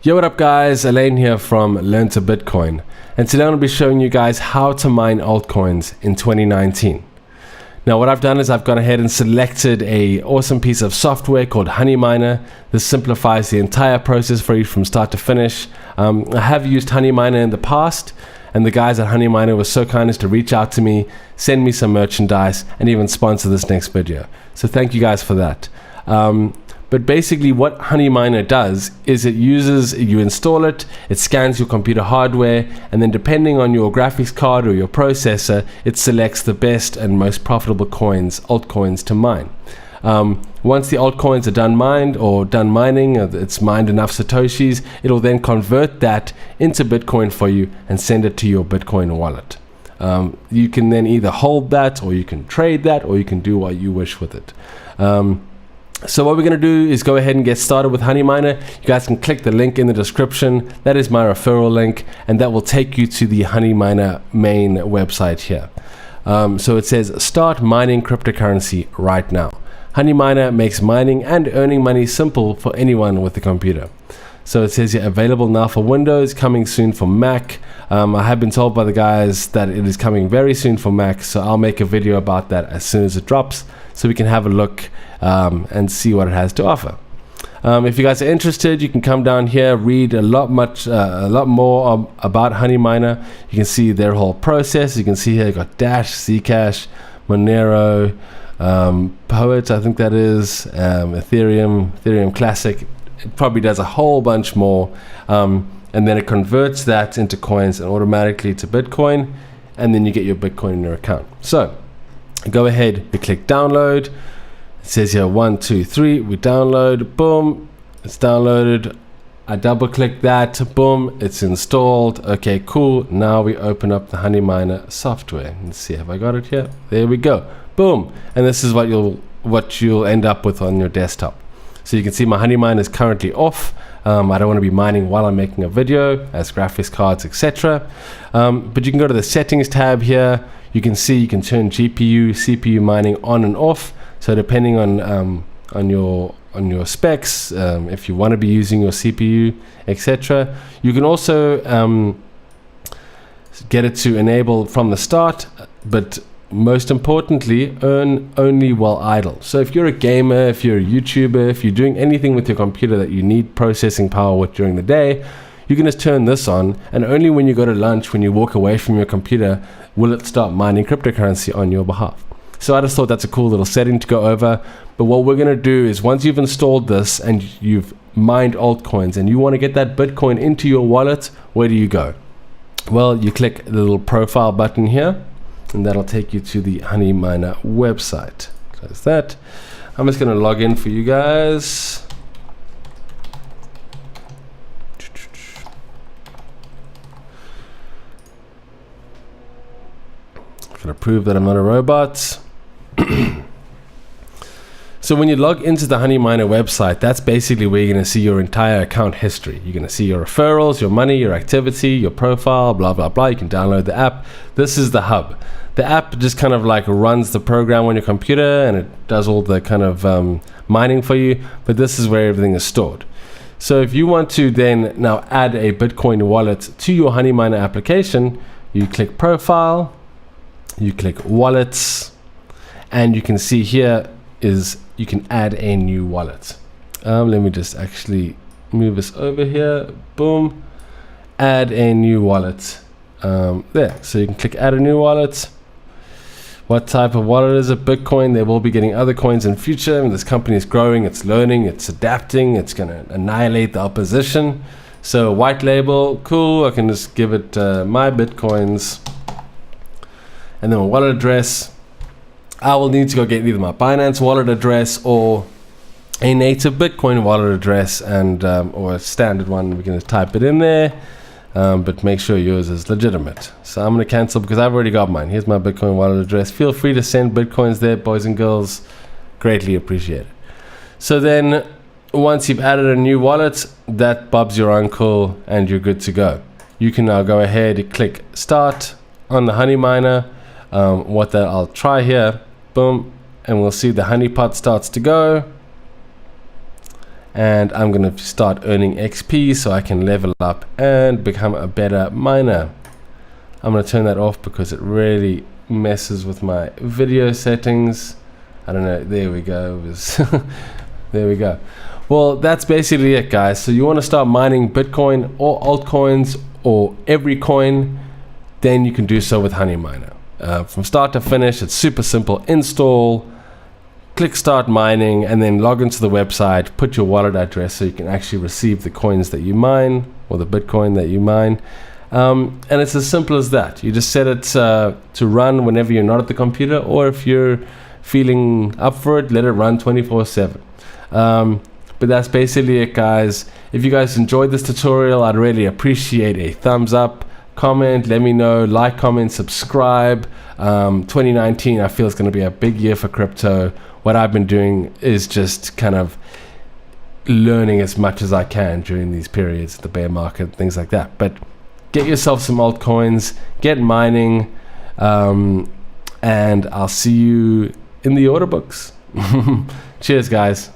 Yo, what up guys, Elaine here from Learn to Bitcoin, and today I'm going to be showing you guys how to mine altcoins in 2019. Now what I've done is I've gone ahead and selected a awesome piece of software called Honeyminer. This simplifies the entire process for you from start to finish. I have used Honeyminer in the past, and the guys at Honeyminer were so kind as to reach out to me, send me some merchandise, and even sponsor this next video. So thank you guys for that. But basically what Honeyminer does is you install it, it scans your computer hardware, and then depending on your graphics card or your processor, it selects the best and most profitable altcoins to mine. Once the altcoins are done mining, it's mined enough Satoshis, it'll then convert that into Bitcoin for you and send it to your Bitcoin wallet. You can then either hold that, or you can trade that, or you can do what you wish with it. So what we're going to do is go ahead and get started with Honeyminer. You guys can click the link in the description. That is my referral link, and that will take you to the Honeyminer main website here. So it says start mining cryptocurrency right now. Honeyminer makes mining and earning money simple for anyone with a computer. So it says here available now for Windows, coming soon for Mac. I have been told by the guys that it is coming very soon for Mac, so I'll make a video about that as soon as it drops, so we can have a look and see what it has to offer. If you guys are interested, you can come down here, read a lot more about Honeyminer. You can see their whole process. You can see here, got Dash, Zcash, Monero, Poet, I think that is, Ethereum Classic. It probably does a whole bunch more, and then it converts that into coins and automatically to Bitcoin, and then you get your Bitcoin in your account. So go ahead, you click download. It says here 1, 2, 3, we download, boom, it's downloaded. I double click that, boom, it's installed. Okay, cool. Now we open up the Honeyminer software. Let's see, have I got it here? There we go, boom. And this is what you'll end up with on your desktop. So you can see my Honeyminer is currently off. I don't want to be mining while I'm making a video, as graphics cards, etc. But you can go to the settings tab here. You can see you can turn GPU, CPU mining on and off. So depending on your specs, if you want to be using your CPU, etc. You can also get it to enable from the start, but most importantly, earn only while idle. So if you're a gamer, if you're a YouTuber, if you're doing anything with your computer that you need processing power with during the day, you can just turn this on, and only when you go to lunch, when you walk away from your computer, will it start mining cryptocurrency on your behalf. So I just thought that's a cool little setting to go over. But what we're going to do is, once you've installed this and you've mined altcoins and you want to get that Bitcoin into your wallet, where do you go? Well, you click the little profile button here, and that'll take you to the Honeyminer website. Close that. I'm just going to log in for you guys. I'm going to prove that I'm not a robot. So when you log into the Honeyminer website, that's basically where you're going to see your entire account history. You're going to see your referrals, your money, your activity, your profile, blah, blah, blah. You can download the app. This is the hub. The app just kind of like runs the program on your computer, and it does all the kind of mining for you. But this is where everything is stored. So if you want to then now add a Bitcoin wallet to your Honeyminer application, you click profile, you click wallets, and you can see here is you can add a new wallet. Let me just actually move this over here. Boom, add a new wallet. There, so you can click add a new wallet. What type of wallet is it? Bitcoin. They will be getting other coins in future. And this company is growing, it's learning, it's adapting, it's going to annihilate the opposition. So white label, cool. I can just give it my Bitcoins, and then a wallet address. I will need to go get either my Binance wallet address or a native Bitcoin wallet address, and or a standard one. We're going to type it in there, but make sure yours is legitimate. So I'm going to cancel because I've already got mine. Here's my Bitcoin wallet address. Feel free to send Bitcoins there, boys and girls. Greatly appreciate it. So then once you've added a new wallet, that Bob's your uncle and you're good to go. You can now go ahead and click start on the Honeyminer. I'll try here, boom, and we'll see the honeypot starts to go, and I'm going to start earning XP so I can level up and become a better miner. I'm going to turn that off because it really messes with my video settings. I don't know, there we go. There we go. Well, that's basically it, guys. So you want to start mining Bitcoin or altcoins or every coin, then you can do so with Honeyminer. From start to finish, it's super simple. Install, click start mining, and then log into the website, put your wallet address so you can actually receive the coins that you mine or the Bitcoin that you mine. And it's as simple as that. You just set it to run whenever you're not at the computer, or if you're feeling up for it, let it run 24/7. But that's basically it, guys. If you guys enjoyed this tutorial, I'd really appreciate a thumbs up, comment, let me know, like, comment, subscribe. 2019, I feel it's going to be a big year for crypto. What I've been doing is just kind of learning as much as I can during these periods, the bear market, things like that. But get yourself some altcoins, get mining, and I'll see you in the order books. Cheers, guys.